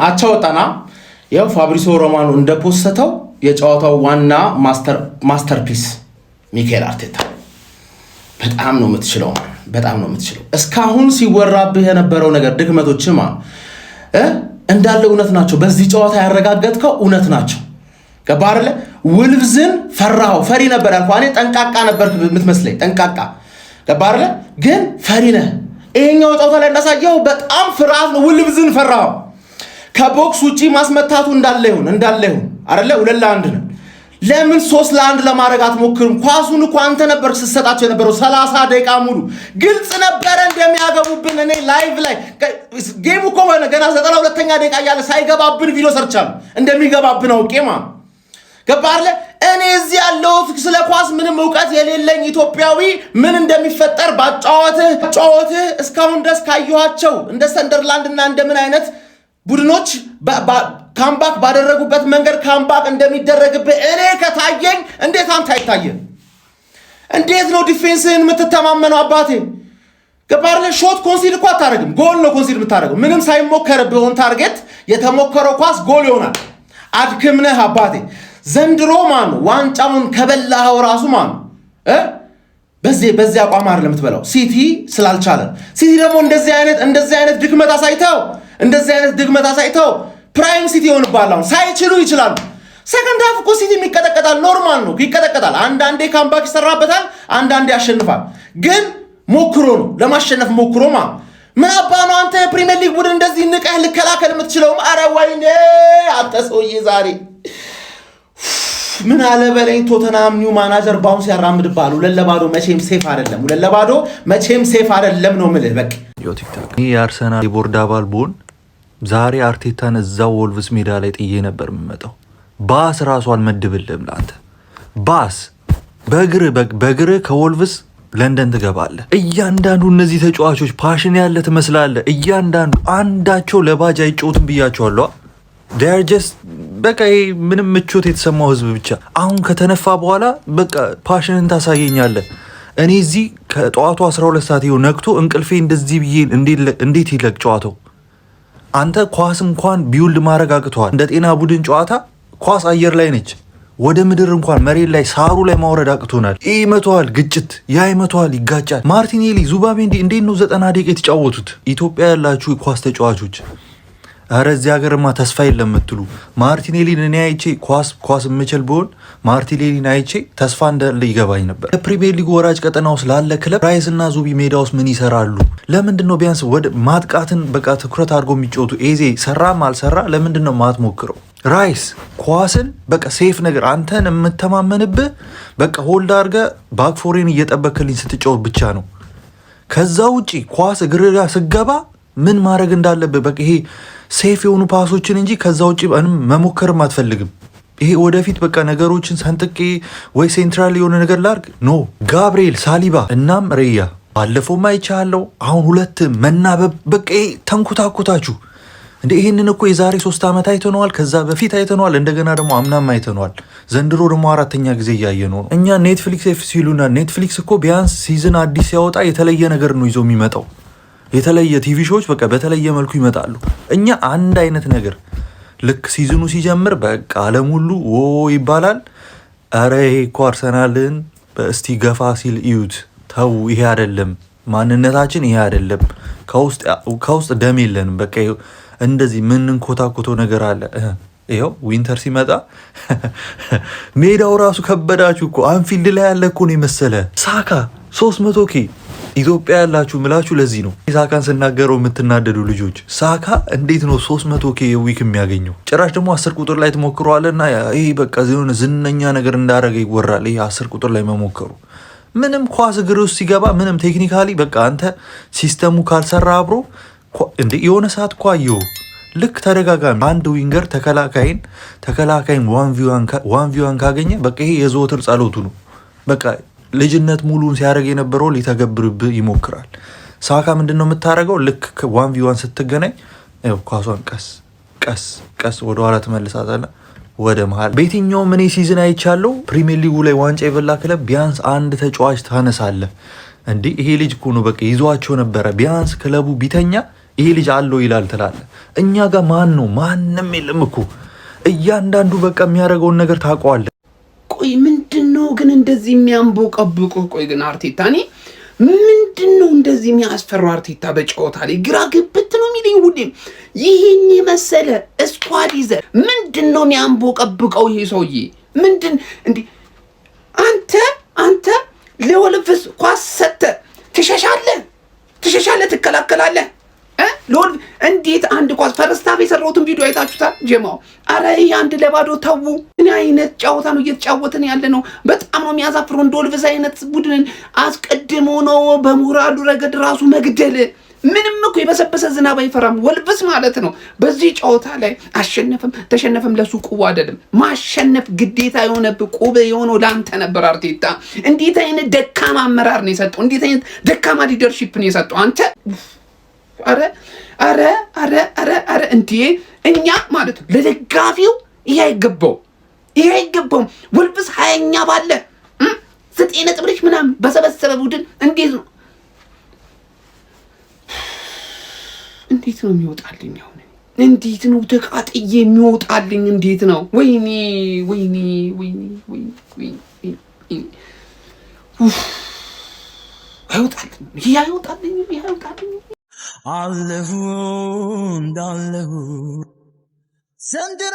አቻ ወጣና ያው ፋብሪሲዮ ሮማኖ እንደፖስተው የጨዋታው ዋና ማስተርፒስ ሚካኤል አርቴታ በጣም ነው የምትችለው። እስካሁን ሲወራብህ የነበረው ነገር ድክመቶችማ እንዳለ እውነት ናቸው። በዚህ ጨዋታ ያረጋገጥከው እውነት ናቸው። ገባህ አይደለ? ውልቭዝን ፈራው። ፈሪ ነበር ያልኩህ እኔ። ጠንቃቃ ነበር የምትመስለኝ፣ ጠንቃቃ። ገባህ አይደለ? ግን ፈሪ ነህ። ይሄኛው ጨዋታ ላይ እንዳሳየው በጣም ፍርሃት ነው። ውልቭዝን ፈራው። ከቦክስ ውጪ ማስመታቱ እንዳለ ይሁን አይደለ? 2-1 ነው። ለምን 3-1 ለማድረግ አትሞክርም? ኳሱን እኮ አንተ ነበር ስትሰጣቸው የነበረው 30 ደቂቃ ሙሉ። ግልጽ ነበረ እንደሚያገቡብን። እኔ ላይቭ ላይ ጌሙ እኮ ገና 92ኛ ደቂቃ እያለ ሳይገባብን ቪዲዮ ሰርቻለሁ። እንደሚገባብን አውቄ ማለት ገባህ አይደለ? እኔ እዚህ ያለሁት ስለ ኳስ ምንም እውቀት የሌለኝ ኢትዮጵያዊ ምን እንደሚፈጠር ባጫወትህ እስካሁን ድረስ ካየኋቸው እንደ ሰንደርላንድ እና እንደምን አይነት ቡድኖች ካምባክ ባደረጉበት መንገድ ካምባክ እንደሚደረግብህ እኔ ከታየኝ እንዴት አንተ አይታየም? እንዴት ነው ዲፌንስህን የምትተማመነው? አባቴ ገባህ አይደለ? ሾት ኮንሲድ እኮ አታደርግም፣ ጎል ነው ኮንሲድ የምታደርገው። ምንም ሳይሞከርብህ ኦን ታርጌት የተሞከረው ኳስ ጎል ይሆናል። አድክምነህ አባቴ። ዘንድሮ ማን ዋንጫውን ከበላኸው ራሱ ማን በዚህ አቋም አይደለም የምትበላው። ሲቲ ስላልቻለ ሲቲ ደግሞ እንደዚህ አይነት ድክመት አሳይተው ፕራይም ሲቲ ይሆንባል። አሁን ሳይችሉ ይችላሉ። ሰከንድ ሃፍ እኮ ሲቲ የሚቀጠቀጣል፣ ኖርማል ነው፣ ይቀጠቀጣል። አንዳንዴ ካምባክ ይሰራበታል፣ አንዳንዴ ያሸንፋል። ግን ሞክሮ ነው ለማሸነፍ ሞክሮ ምን አባ ነው አንተ የፕሪሚየር ሊግ ቡድን እንደዚህ ንቀህ ልከላከል የምትችለው? አረ ወይኔ አንተ ሰውዬ ዛሬ ምን አለ በለኝ። ቶተናም ኒው ማናጀር ባውንስ ያራምድባሉ። 2-0 መቼም ሴፍ አይደለም ነው የምልህ። በቃ ቲክታክ የአርሰናል የቦርድ አባል ብሆን ዛሬ አርቴታን እዛው ወልቭስ ሜዳ ላይ ጥዬ ነበር የምመጣው። ባስ ራሱ አልመድብልህም ለአንተ። ባስ በእግር ከወልቭስ ለንደን ትገባለህ። እያንዳንዱ እነዚህ ተጫዋቾች ፓሽን ያለ ትመስላለህ። እያንዳንዱ አንዳቸው ለባጅ አይጮትም ብያቸዋለሁ። ዳርጀስ በቃ ምንም ምቾት የተሰማው ህዝብ ብቻ። አሁን ከተነፋ በኋላ በቃ ፓሽንን ታሳየኛለህ። እኔ እዚህ ከጠዋቱ 12 ሰዓት ይኸው ነግቶ እንቅልፌ እንደዚህ ብዬ እንዴት ይለቅ ጨዋታው? አንተ ኳስ እንኳን ቢውልድ ማድረግ አቅቷል። እንደ ጤና ቡድን ጨዋታ ኳስ አየር ላይ ነች። ወደ ምድር እንኳን መሬት ላይ ሳሩ ላይ ማውረድ አቅቶናል። ይህ ይመተዋል፣ ግጭት ያ ይመተዋል፣ ይጋጫል። ማርቲኔሊ ዙባሜንዲ እንዴት ነው 90 ደቂቃ የተጫወቱት? ኢትዮጵያ ያላችሁ ኳስ ተጫዋቾች አረ እዚህ ሀገርማ ተስፋ የለም የምትሉ ማርቲኔሊን እኔ አይቼ ኳስ የምችል ብሆን ማርቲኔሊን አይቼ ተስፋ እንዳለ ይገባኝ ነበር። የፕሪሚየር ሊግ ወራጅ ቀጠና ውስጥ ላለ ክለብ ራይስ እና ዙቢ ሜዳ ውስጥ ምን ይሰራሉ? ለምንድን ነው ቢያንስ ወደ ማጥቃትን በቃ ትኩረት አድርጎ የሚጫወቱ? ኤዜ ሰራም አልሰራ ለምንድን ነው ማትሞክረው? ራይስ ኳስን በቃ ሴፍ ነገር አንተን የምተማመንብህ በቃ ሆልድ አድርገህ ባክፎሬን እየጠበክልኝ ስትጫወት ብቻ ነው። ከዛ ውጪ ኳስ እግር ጋር ስገባ ምን ማድረግ እንዳለብህ በቃ ይሄ ሴፍ የሆኑ ፓሶችን እንጂ ከዛ ውጭ መሞከርም አትፈልግም። ይሄ ወደፊት በቃ ነገሮችን ሰንጥቄ ወይ ሴንትራል የሆነ ነገር ላርግ ኖ። ጋብርኤል ሳሊባ እናም ሬያ ባለፈው ማይቻለው አሁን ሁለት መናበብ በቃ ተንኩታኩታችሁ እንደ ይሄንን እኮ የዛሬ 3 ዓመት አይተነዋል። ከዛ በፊት አይተነዋል። እንደገና ደግሞ አምናም አይተነዋል። ዘንድሮ ደግሞ 4ኛ ጊዜ እያየነው ነው። እኛ ኔትፍሊክስ ሲሉና ኔትፍሊክስ እኮ ቢያንስ ሲዝን አዲስ ሲያወጣ የተለየ ነገር ነው ይዞ የሚመጣው። የተለየ ቲቪ ሾዎች በቃ በተለየ መልኩ ይመጣሉ። እኛ አንድ አይነት ነገር ልክ ሲዝኑ ሲጀምር በቃ ዓለም ሁሉ ኦ ይባላል። አረ ይሄ እኮ አርሰናልን በእስቲ ገፋ ሲል እዩት። ተው ይሄ አይደለም ማንነታችን፣ ይሄ አይደለም ከውስጥ ደም የለንም። በቃ እንደዚህ ምን እንኮታኮቶ ነገር አለ። ይኸው ዊንተር ሲመጣ ሜዳው ራሱ ከበዳችሁ እኮ። አንፊልድ ላይ ያለ እኮ ነው የመሰለ ሳካ 300 ኬ ኢትዮጵያ ያላችሁ ምላችሁ ለዚህ ነው ሳካን ስናገረው የምትናደዱ ልጆች። ሳካ እንዴት ነው 300 ኬ ዊክ የሚያገኘው? ጭራሽ ደግሞ 10 ቁጥር ላይ ትሞክረዋለና ይሄ በቃ ዚሆነ ዝነኛ ነገር እንዳደረገ ይወራል። ይሄ 10 ቁጥር ላይ መሞከሩ ምንም ኳስ እግር ውስጥ ሲገባ ምንም ቴክኒካሊ በቃ አንተ ሲስተሙ ካልሰራ አብሮ እንዴ የሆነ ሰዓት እኮ አየሁ። ልክ ተደጋጋሚ አንድ ዊንገር ተከላካይን ዋን ቪዋን ካገኘ በቃ ይሄ የዘወትር ጸሎቱ ነው። በቃ ልጅነት ሙሉን ሲያደርግ የነበረው ሊተገብርብህ ይሞክራል። ሳካ ምንድን ነው የምታደርገው? ልክ 1v1 ስትገናኝ ኳሷን ቀስ ወደ ኋላ ትመልሳታለህ ወደ መሃል። በየትኛውም እኔ ሲዝን አይቻለሁ ፕሪሚየር ሊጉ ላይ ዋንጫ የበላ ክለብ ቢያንስ አንድ ተጫዋች ታነሳለህ። እንዲህ ይሄ ልጅ እኮ ነው በቃ ይዟቸው ነበረ። ቢያንስ ክለቡ ቢተኛ ይሄ ልጅ አለው ይላል ትላለህ። እኛ ጋር ማን ነው? ማንም የለም እኮ እያንዳንዱ በቃ የሚያደርገውን ነገር ታውቀዋለህ። ቆይ ምንድነው ግን እንደዚህ የሚያንቦቀብቁ? ቆይ ግን አርቴታ እኔ ምንድነው እንደዚህ የሚያስፈራው? አርቴታ በጨዋታ ላይ ግራ ግብት ነው የሚለኝ ሁሌም። ይሄን የመሰለ ስኳድ ይዘህ ምንድነው የሚያንቦቀብቀው ይሄ ሰውዬ? ምንድን እንዴ አንተ ለወልቭስ ኳስ ሰጥተህ ትሸሻለህ፣ ትከላከላለህ። ለወልቭ እንዴት አንድ ኳስ ፈርስታፍ የሰራሁትን ቪዲዮ አይታችሁታል ጀማው? አረ ይሄ 1-0 ተው። ምን አይነት ጨዋታ ነው እየተጫወትን ያለ ነው? በጣም ነው የሚያሳፍረው። እንደ ወልቭስ አይነት ቡድንን አስቀድሞ ነው በሞራሉ ረገድ ራሱ መግደል። ምንም እኮ የበሰበሰ ዝናብ አይፈራም ወልቭስ ማለት ነው። በዚህ ጨዋታ ላይ አሸነፈም ተሸነፈም ለሱ ቁብ አይደለም፣ ማሸነፍ ግዴታ የሆነብህ ቁብ የሆነው ላንተ ነበር አርቴታ። እንዴት አይነት ደካማ አመራር ነው የሰጠው! እንዴት አይነት ደካማ ሊደርሺፕ ነው የሰጠው አንተ! አረ እንዴ! እኛ ማለት ነው ለደጋፊው ይሄ አይገባውም። ወልቭስ 20ኛ ባለ 9 ነጥብ ምናምን በሰበሰበ ቡድን እንዴት ነው የሚወጣልኝ? አሁን እንዴት ነው ተቃጥዬ የሚወጣልኝ? እንዴት ነው? ወይኔ አይወጣልኝ። አለሁ እንዳለሁ ዘንድሮ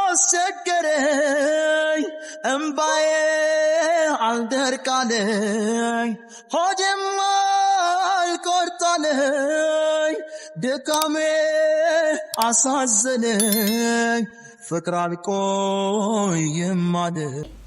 አስቸገረኝ፣ እምባዬ አልደርቃለኝ፣ ሆዴም አልቆርጣለኝ፣ ድካሜ አሳዘነኝ፣ ፍቅር አልቆይም አለ።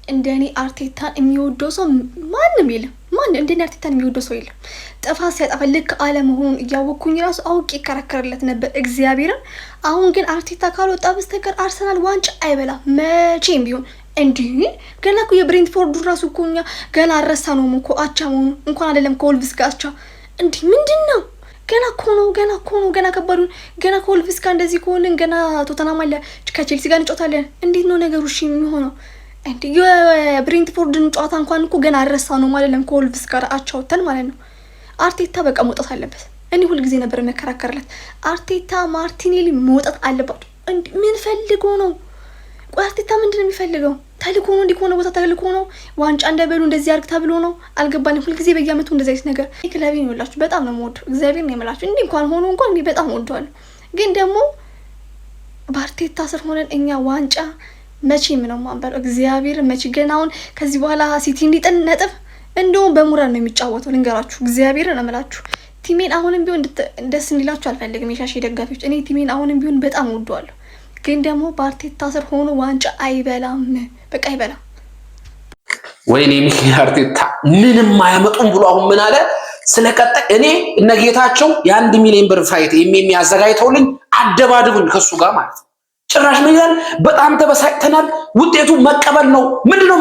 እንደኔ አርቴታን የሚወደው ሰው ማንም የለም። እንደኔ አርቴታን የሚወደው ሰው የለም። ጥፋት ሲያጠፋ ልክ አለመሆኑን እያወቅኩኝ ራሱ አውቄ ይከራከርለት ነበር እግዚአብሔርን። አሁን ግን አርቴታ ካልወጣ በስተቀር አርሰናል ዋንጫ አይበላም መቼም ቢሆን። እንዲህ ገና እኮ የብሬንትፎርዱ ራሱ እኮ እኛ ገና አልረሳነውም እኮ አቻ መሆኑ እንኳን አይደለም ከወልቭስ ጋር አቻ። እንዲህ ምንድን ነው? ገና እኮ ነው ገና ከባዱን ገና ከወልቭስ ጋር እንደዚህ ከሆንን ገና ቶተናም አለ ከቼልሲ ጋር እንጫወታለን። እንዴት ነው ነገሩ እሺ የሚሆነው? እንዴ የብሬንትፎርድን ጨዋታ እንኳን እኮ ገና አልረሳነውም አይደለም ከወልቭስ ጋር አቻውተን ማለት ነው። አርቴታ በቃ መውጣት አለበት። እኔ ሁሉ ጊዜ ነበር መከራከርለት አርቴታ ማርቲኔሊ መውጣት አለባቸው። እንዴ ምን ፈልጎ ነው? ቆይ አርቴታ ምንድነው የሚፈልገው? ተልኮ ነው? እንዲኮነ ቦታ ተልኮ ነው? ዋንጫ እንዳይበሉ እንደዚህ አርግ ተብሎ ነው? አልገባኝም። ሁሉ ጊዜ በየአመቱ እንደዚህ አይነት ነገር ክለቤን ይወላችሁ በጣም ነው የምወደው። እግዚአብሔር ነው የምላችሁ። እንዴ እንኳን ሆኖ እንኳን እኔ በጣም ወደዋለሁ። ግን ደግሞ በአርቴታ ስር ሆነን እኛ ዋንጫ መቼም ነው ማንበል እግዚአብሔር መቼ ገና አሁን ከዚህ በኋላ ሲቲ እንዲጥል ነጥብ እንደውም በሙራል ነው የሚጫወተው። ልንገራችሁ እግዚአብሔር ነው የምላችሁ። ቲሜን አሁንም ቢሆን ደስ እንዲላችሁ አልፈልግም የሻሽ ደጋፊዎች። እኔ ቲሜን አሁንም ቢሆን በጣም ወደዋለሁ። ግን ደግሞ በአርቴታ ስር ሆኖ ዋንጫ አይበላም፣ በቃ አይበላም። ወይኔ ሚካኤል አርቴታ ምንም አያመጡም ብሎ አሁን ምን አለ ስለቀጠቅ እኔ እነ ጌታቸው የ1 ሚሊዮን ብር ፋይት የሚያዘጋጅተውልኝ አደባድቡኝ ከሱ ጋር ማለት ነው። ጭራሽ ምን ይላል? በጣም ተበሳጭተናል። ውጤቱ መቀበል ነው። ምንድነው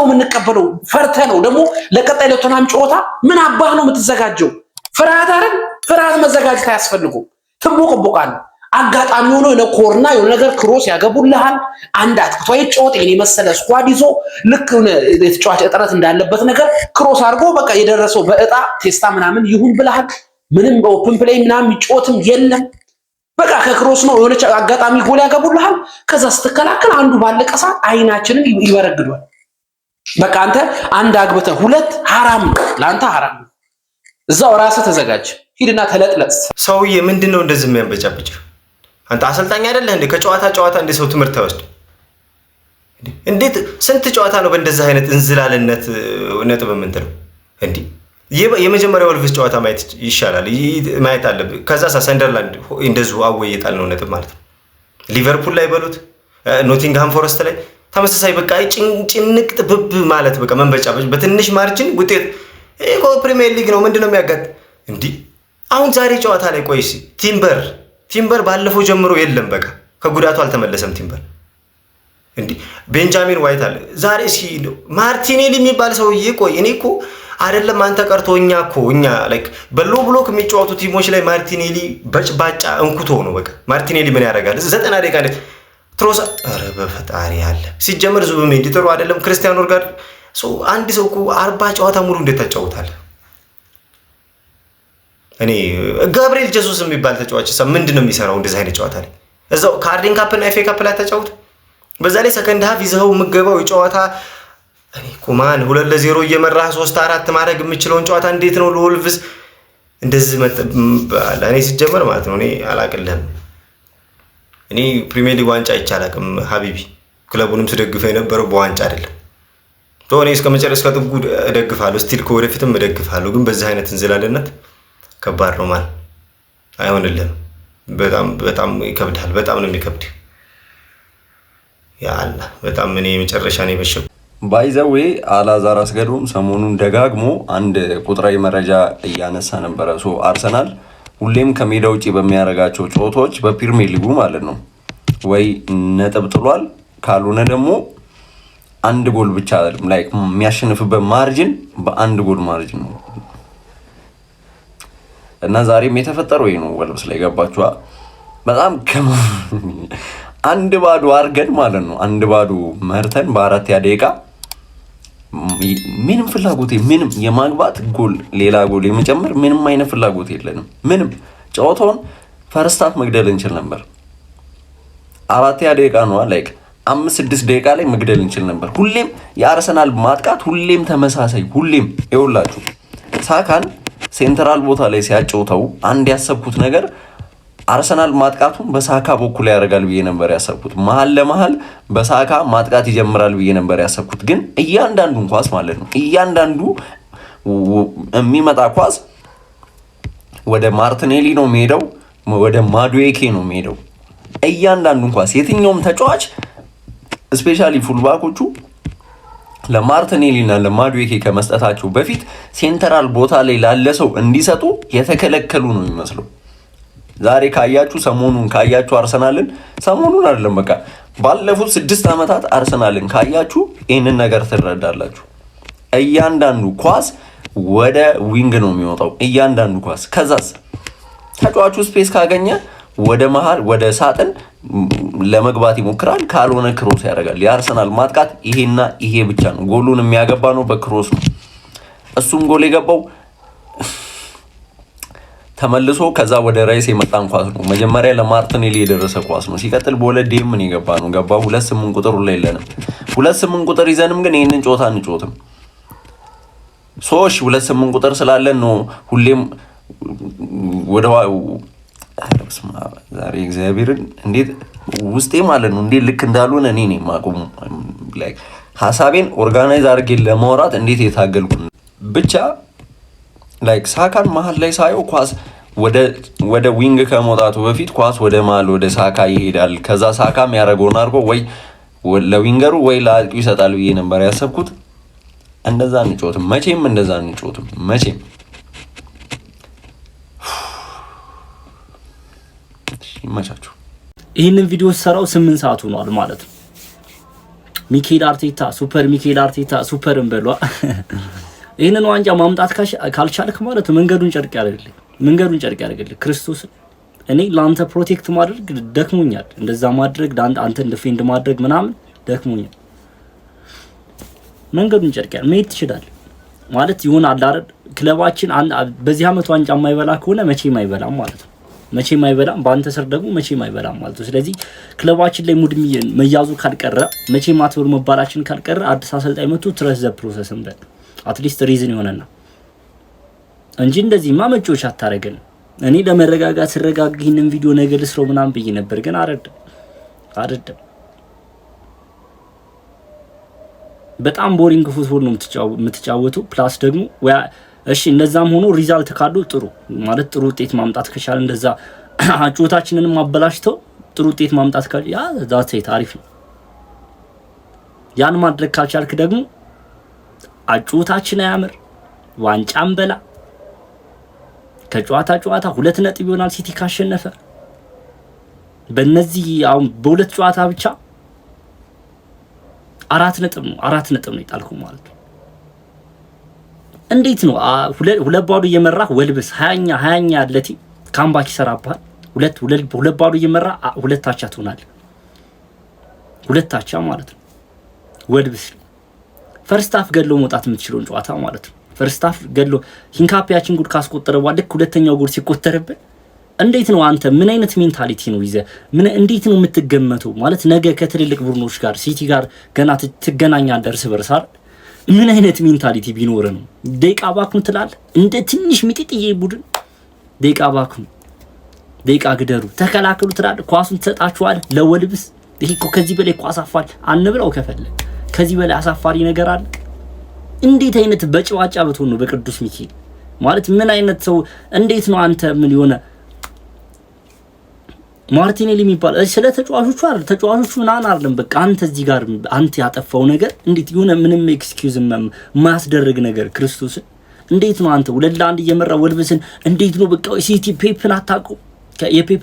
የምንቀበለው? ፈርተ ነው ደግሞ ለቀጣይ ለቶናም ጨዋታ ምን አባህ ነው የምትዘጋጀው? ፍርሃት አይደል? ፍርሃት መዘጋጀት አያስፈልጉም። ትቦቀቦቃል። አጋጣሚ ሆኖ ለኮርና የሆነ ነገር ክሮስ ያገቡልሃል። አንድ አጥቅቶ ይጫወት የኔ መሰለ ስኳድ ይዞ ልክ የተጫዋች እጥረት እንዳለበት ነገር ክሮስ አድርጎ በቃ የደረሰው በእጣ ቴስታ ምናምን ይሁን ብለሃል። ምንም በኦፕን ፕሌይ ምናምን ይጫወትም የለም። በቃ ከክሮስ ነው የሆነች አጋጣሚ ጎል ያገቡልሃል። ከዛ ስትከላከል አንዱ ባለቀ ሰዓት አይናችንን ይበረግዷል። በቃ አንተ አንድ አግብተህ 2 ሐራም ነው ለአንተ ሐራም ነው። እዛው ራስህ ተዘጋጅ፣ ሂድና ተለጥለጥ። ሰውዬ ምንድነው እንደዚህ የሚያንበጫብጭ? አንተ አሰልጣኝ አይደለህ እንዴ? ከጨዋታ እንደ ሰው ትምህርት ተወስድ እንዴት? ስንት ጨዋታ ነው በእንደዚህ አይነት እንዝላልነት ነጥብ የምንጥለው እንዴ? የመጀመሪያው ወልቭስ ጨዋታ ማየት ይሻላል፣ ማየት አለብህ። ከዛ ሰንደርላንድ እንደዚሁ አወይጣል ነው ነጥብ ማለት ነው። ሊቨርፑል ላይ በሉት ኖቲንግሃም ፎረስት ላይ ተመሳሳይ በቃ ጭንቅ ጥብብ ማለት በቃ መንበጫበጭ በትንሽ ማርጅን ውጤት እኮ ፕሪሚየር ሊግ ነው። ምንድነው የሚያጋጥ እንዲህ? አሁን ዛሬ ጨዋታ ላይ ቆይሲ ቲምበር ባለፈው ጀምሮ የለም፣ በቃ ከጉዳቱ አልተመለሰም ቲምበር። እንዲህ ቤንጃሚን ዋይት አለ ዛሬ። እስኪ ማርቲኔሊ የሚባል ሰውዬ ቆይ እኔ እኮ አይደለም አንተ ቀርቶ እኛ ላይክ በሎ ብሎክ የሚጫወቱ ቲሞች ላይ ማርቲኔሊ በጭባጫ እንኩቶ ነው። በቃ ማርቲኔሊ ምን ያደርጋል? 90 ደቂቃ ላይ ትሮሳ ኧረ በፈጣሪ ያለ ሲጀመር ዙቢሜንዲ ጥሩ አይደለም። ክርስቲያኖ ጋር አንድ ሰው እኮ 40 ጨዋታ ሙሉ እንዴት ታጫውታለህ? እኔ ጋብሪኤል ጀሱስ የሚባል ተጫዋች ምንድነው የሚሰራው እንደዚህ አይነት ጨዋታ ላይ? እዛው ካርዲን ካፕ እና ኤፍ ኤ ካፕ ላይ ተጫውት። በዛ ላይ ሰከንድ ሃፍ ይዘው የምገባው ጨዋታ እኔ ኩማን 2-0 እየመራህ 3-4 ማድረግ የምችለውን ጨዋታ እንዴት ነው ለወልቭስ እንደዚህ እኔ ሲጀመር ማለት ነው እኔ አላቅልህም። እኔ ፕሪሚየር ሊግ ዋንጫ አይቻላቅም ሀቢቢ። ክለቡንም ስደግፈው የነበረው በዋንጫ አይደለም። እኔ እስከ መጨረሻ ጥጉ እደግፋለሁ፣ ስቲል ወደፊትም እደግፋለሁ። ግን በዚህ አይነት እንዝላልነት ከባድ ነው ማለት አይሆንልህም። በጣም ይከብዳል። በጣም ነው የሚከብድ። ያ አላህ በጣም እኔ መጨረሻ ነው የበሸው። ባይዘዌ አላዛር አስገዶም ሰሞኑን ደጋግሞ አንድ ቁጥራዊ መረጃ እያነሳ ነበረ። አርሰናል ሁሌም ከሜዳ ውጪ በሚያደርጋቸው ጨዋታዎች በፕሪሚየር ሊጉ ማለት ነው ወይ ነጥብ ጥሏል፣ ካልሆነ ደግሞ አንድ ጎል ብቻ ላይክ የሚያሸንፍበት ማርጂን በአንድ ጎል ማርጂን ነው። እና ዛሬም የተፈጠረው ይሄ ነው። ወልቭስ ላይ ገባችኋ? በጣም አንድ ባዶ አርገን ማለት ነው አንድ ባዶ መርተን በአራት ደቂቃ ምንም ፍላጎት ምንም የማግባት ጎል ሌላ ጎል የመጨመር ምንም አይነት ፍላጎት የለንም። ምንም ጨዋታውን ፈርስት ሃፍ መግደል እንችል ነበር። አራት ደቂቃ ነው ላይክ 5-6 ደቂቃ ላይ መግደል እንችል ነበር። ሁሌም የአርሰናል ማጥቃት ሁሌም ተመሳሳይ ሁሌም ይኸውላችሁ ሳካን ሴንትራል ቦታ ላይ ሲያጨውተው አንድ ያሰብኩት ነገር አርሰናል ማጥቃቱን በሳካ በኩል ያደርጋል ብዬ ነበር ያሰብኩት። መሀል ለመሀል በሳካ ማጥቃት ይጀምራል ብዬ ነበር ያሰብኩት። ግን እያንዳንዱን ኳስ ማለት ነው እያንዳንዱ የሚመጣ ኳስ ወደ ማርቲኔሊ ነው የሚሄደው፣ ወደ ማዱዌኬ ነው የሚሄደው። እያንዳንዱን ኳስ የትኛውም ተጫዋች ስፔሻሊ ፉልባኮቹ ለማርቲኔሊ እና ለማዱዌኬ ከመስጠታቸው በፊት ሴንትራል ቦታ ላይ ላለ ሰው እንዲሰጡ የተከለከሉ ነው የሚመስለው። ዛሬ ካያችሁ ሰሞኑን ካያችሁ አርሰናልን ሰሞኑን አይደለም በቃ ባለፉት 6 ዓመታት አርሰናልን ካያችሁ ይህንን ነገር ትረዳላችሁ። እያንዳንዱ ኳስ ወደ ዊንግ ነው የሚወጣው እያንዳንዱ ኳስ። ከዛስ ተጫዋቹ ስፔስ ካገኘ ወደ መሃል ወደ ሳጥን ለመግባት ይሞክራል፣ ካልሆነ ክሮስ ያደርጋል። የአርሰናል ማጥቃት ይሄና ይሄ ብቻ ነው። ጎሉን የሚያገባ ነው በክሮስ ነው። እሱም ጎል የገባው ተመልሶ ከዛ ወደ ራይስ የመጣን ኳስ ነው። መጀመሪያ ለማርቲኔሊ የደረሰ ኳስ ነው። ሲቀጥል በሁለት ዴም ምን ይገባ ነው ገባው። 2-8 ቁጥር ላይ የለንም። 2-8 ቁጥር ይዘንም ግን ይሄንን ጨዋታ አንጮትም። 2-8 ቁጥር ስላለን ነው ሁሌም ወደ ዛሬ እግዚአብሔርን እንዴት ውስጤ ማለት ነው እንዴት ልክ እንዳልሆነ እኔ ነኝ ማቆም ላይክ ሐሳቤን ኦርጋናይዝ አድርጌ ለማውራት እንዴት የታገልኩ ብቻ ላይክ ሳካን መሀል ላይ ሳየው ኳስ ወደ ዊንግ ከመውጣቱ በፊት ኳስ ወደ መሀል ወደ ሳካ ይሄዳል። ከዛ ሳካም ያደረገውን አድርጎ ወይ ለዊንገሩ ወይ ለአጥቂው ይሰጣል ብዬ ነበር ያሰብኩት። እንደዛ እንጮትም መቼም እንደዛ እንጮትም መቼም። ይመቻችሁ። ይህንን ቪዲዮ ሰራው 8 ሰዓት ሆኗል ማለት ነው። ሚኬል አርቴታ ሱፐር ሚኬል አርቴታ ሱፐር እንበሏ። ይህንን ዋንጫ ማምጣት ካልቻልክ ማለት መንገዱን ጨርቅ ያደርግልህ ክርስቶስ። እኔ ለአንተ ፕሮቴክት ማድረግ ደክሞኛል። እንደዛ ማድረግ አንተን ዲፌንድ ማድረግ ምናምን ደክሞኛል። መንገዱን ጨርቅ መሄድ ትችላለህ ማለት ይሁን አላረ ክለባችን በዚህ አመት ዋንጫ የማይበላ ከሆነ መቼም አይበላም ማለት ነው። መቼም አይበላም፣ በአንተ ስር ደግሞ መቼም አይበላም ማለት ነው። ስለዚህ ክለባችን ላይ ሙድ መያዙ ካልቀረ መቼም አትወር መባላችን ካልቀረ አዲስ አሰልጣኝ መጥቶ ትረስ ዘ ፕሮሰስ እንበል አትሊስት ሪዝን ይሆነና እንጂ እንደዚህማ መጮች አታረገን። እኔ ለመረጋጋት ስረጋጋ ይሄንን ቪዲዮ ነገ ልስራው ምናምን ብዬ ነበር፣ ግን አይደለም። በጣም ቦሪንግ ፉትቦል ነው የምትጫወቱ። ፕላስ ደግሞ እሺ እነዛም ሆኖ ሪዛልት ካሉ ጥሩ ማለት ጥሩ ውጤት ማምጣት ከቻለ እንደዛ አጮታችንንም ማበላሽተው ጥሩ ውጤት ማምጣት ካለ ያ ዛት ታሪፍ ነው። ያን ማድረግ ካልቻልክ ደግሞ አጮታችን አያምር፣ ዋንጫም በላ ከጨዋታ 2 ነጥብ ይሆናል ሲቲ ካሸነፈ። በእነዚህ አሁን በሁለት ጨዋታ ብቻ 4 ነጥብ ነው ይጣልኩ ማለት ነው። እንዴት ነው ሁለት ባዶ እየመራህ ወልብስ 20ኛ አለቲ ካምባክ ይሰራባል። ሁለት ባዶ እየመራ ሁለት አቻ ትሆናለህ። ሁለት አቻ ማለት ነው። ወልብስ ፈርስት ሃፍ ገድሎ መውጣት የምትችለውን ጨዋታ ማለት ነው። ፈርስት ሃፍ ገሎ ሂንካፒያችን ጉድ ካስቆጠረ በኋላ ልክ ሁለተኛው ጉድ ሲቆጠርብን እንዴት ነው አንተ ምን አይነት ሜንታሊቲ ነው ይዘህ እንዴት ነው የምትገመተው? ማለት ነገ ከትልልቅ ቡድኖች ጋር ሲቲ ጋር ገና ትገናኛለህ እርስ በርስ አይደል? ምን አይነት ሜንታሊቲ ቢኖር ነው ደቂቃ ባክኑ ትላለህ? እንደ ትንሽ ሚጢጥዬ ቡድን ደቂቃ ባክኑ፣ ደቂቃ ግደሩ፣ ተከላከሉ ትላለህ። ኳሱን ትሰጣችኋለህ ለወልብስ። ይሄ እኮ ከዚህ በላይ እኮ አሳፋሪ አንብለው ከፈለግ ከዚህ በላይ አሳፋሪ ነገር አለ? እንዴት አይነት በጭዋጫ ብትሆን ነው በቅዱስ ሚካኤል ማለት ምን አይነት ሰው እንዴት ነው አንተ ምን የሆነ ማርቲኔሊ የሚባል ስለ ተጫዋቾቹ አይደል ተጫዋቾቹ ምናምን አይደለም። በቃ አንተ እዚህ ጋር አንተ ያጠፋው ነገር እንዴት የሆነ ምንም ኤክስኪውዝ ማያስደርግ ነገር ክርስቶስን እንዴት ነው አንተ 2-1 እየመራ ወልብስን እንዴት ነው በቃ ሲቲ ፔፕን አታውቁም? የፔፕ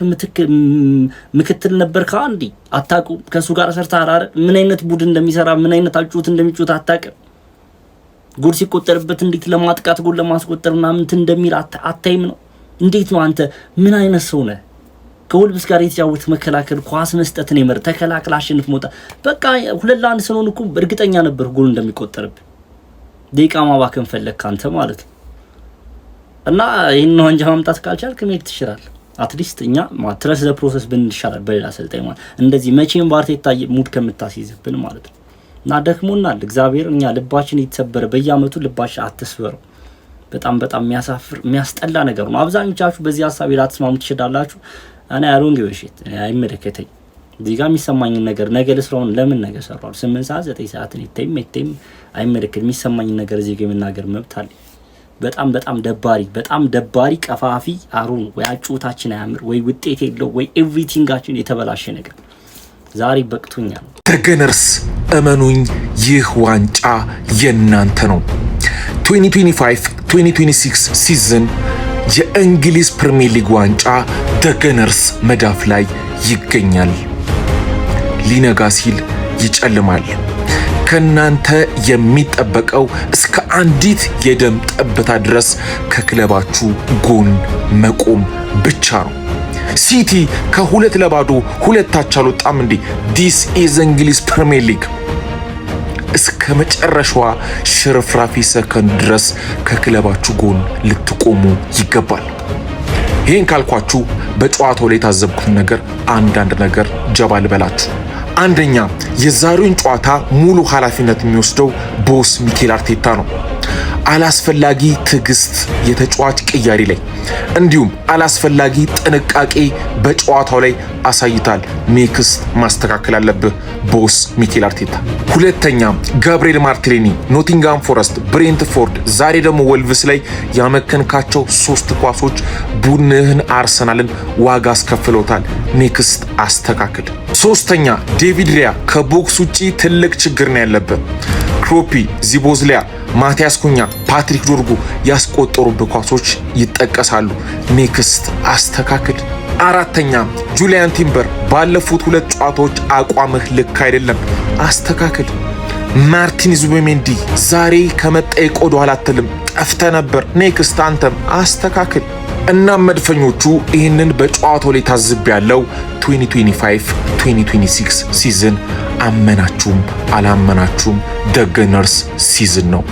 ምክትል ነበር ከአንዲ አታውቁም? ከሱ ጋር ሰርታ አይደል ምን አይነት ቡድን እንደሚሰራ ምን አይነት አጭውት እንደሚጫወት አታውቅም? ጎል ሲቆጠርበት እንዴት ለማጥቃት ጎል ለማስቆጠር ምናምን እንደሚል አታይም ነው? እንዴት ነው አንተ ምን አይነት ሰው ነህ? ከወልብስ ጋር የተጫወተ መከላከል ኳስ መስጠትን የመር ተከላክል አሸንፍ ሞታ በቃ 2-1 ስለሆነ እኮ እርግጠኛ ነበር ጎል እንደሚቆጠርብ ደቂቃ ማባከን ፈለክ አንተ ማለት ነው። እና ይሄን ዋንጫ ማምጣት ካልቻልክ መሄድ ትችላለህ። አትሊስት እኛ ማትረስ ዘ ፕሮሰስ ብንሻላል በሌላ አሰልጣኝ ማለት እንደዚህ መቼም በአርቴታ ሙድ ከምታስይዝብን ማለት ነው። እና ደክሞናል እግዚአብሔር እኛ ልባችን የተሰበረ በየአመቱ ልባችን አትስበረው። በጣም የሚያሳፍር የሚያስጠላ ነገር ነው። አብዛኞቻችሁ በዚህ ሀሳብ ላትስማሙ ትችላላችሁ። እኔ አሮንግ ወሽት አይመለከተኝ እዚህ ጋር የሚሰማኝ ነገር ነገ ለስራውን ለምን ነገ ሰራው 8 ሰዓት 9 ሰዓት ነው አይመለከት የሚሰማኝ ነገር እዚህ ጋር መናገር መብት አለ። በጣም ደባሪ ቀፋፊ አሮን ወይ አጭውታችን አያምር ወይ ውጤት የለው ወይ ኤቭሪቲንጋችን የተበላሸ ነገር ዛሬ በቅቶኛል። ተገነርስ እመኑኝ ይህ ዋንጫ የናንተ ነው። 2025-2026 ሲዝን የእንግሊዝ ፕሪሚየር ሊግ ዋንጫ ተገነርስ መዳፍ ላይ ይገኛል። ሊነጋ ሲል ይጨልማል። ከናንተ የሚጠበቀው እስከ አንዲት የደም ጠብታ ድረስ ከክለባችሁ ጎን መቆም ብቻ ነው። ሲቲ ከ2-2 ሁለታች አልወጣም እንዴ? ዲስ ኢዝ እንግሊዝ ፕሪሚየር ሊግ። እስከ መጨረሻዋ ሽርፍራፊ ሰከንድ ድረስ ከክለባችሁ ጎን ልትቆሙ ይገባል። ይሄን ካልኳችሁ በጨዋታው ላይ የታዘብኩትን ነገር አንዳንድ ነገር ጀባ ልበላችሁ። አንደኛ የዛሬውን ጨዋታ ሙሉ ኃላፊነት የሚወስደው ቦስ ሚኬል አርቴታ ነው። አላስፈላጊ ትዕግስት የተጫዋች ቅያሪ ላይ እንዲሁም አላስፈላጊ ጥንቃቄ በጨዋታው ላይ አሳይታል። ኔክስት ማስተካከል አለብህ ቦስ ሚኬል አርቴታ። ሁለተኛ ጋብሪኤል ማርቲኔሊ ኖቲንጋም ፎረስት፣ ብሬንትፎርድ፣ ዛሬ ደግሞ ወልቭስ ላይ ያመከንካቸው 3 ኳሶች ቡድንህን አርሰናልን ዋጋ አስከፍለውታል። ኔክስት አስተካክል። ሶስተኛ ዴቪድ ሪያ ከቦክስ ውጪ ትልቅ ችግር ነው ያለበት። ክሮፒ፣ ዚቦዝሊያ፣ ማቲያስ ኩኛ፣ ፓትሪክ ዶርጉ ያስቆጠሩበት ኳሶች ይጠቀሳሉ። ኔክስት አስተካክል። አራተኛ ጁሊያን ቲምበር ባለፉት 2 ጨዋታዎች አቋምህ ልክ አይደለም፣ አስተካክል። ማርቲን ዙቢሜንዲ ዛሬ ከመጠየቅ ወደ ኋላ አትልም፣ ጠፍተህ ነበር። ኔክስት አንተም አስተካክል። እናም መድፈኞቹ ይህንን በጨዋታው ላይ ታዝብ ያለው 2025-2026 ሲዝን አመናችሁም አላመናችሁም ደገነርስ ሲዝን ነው።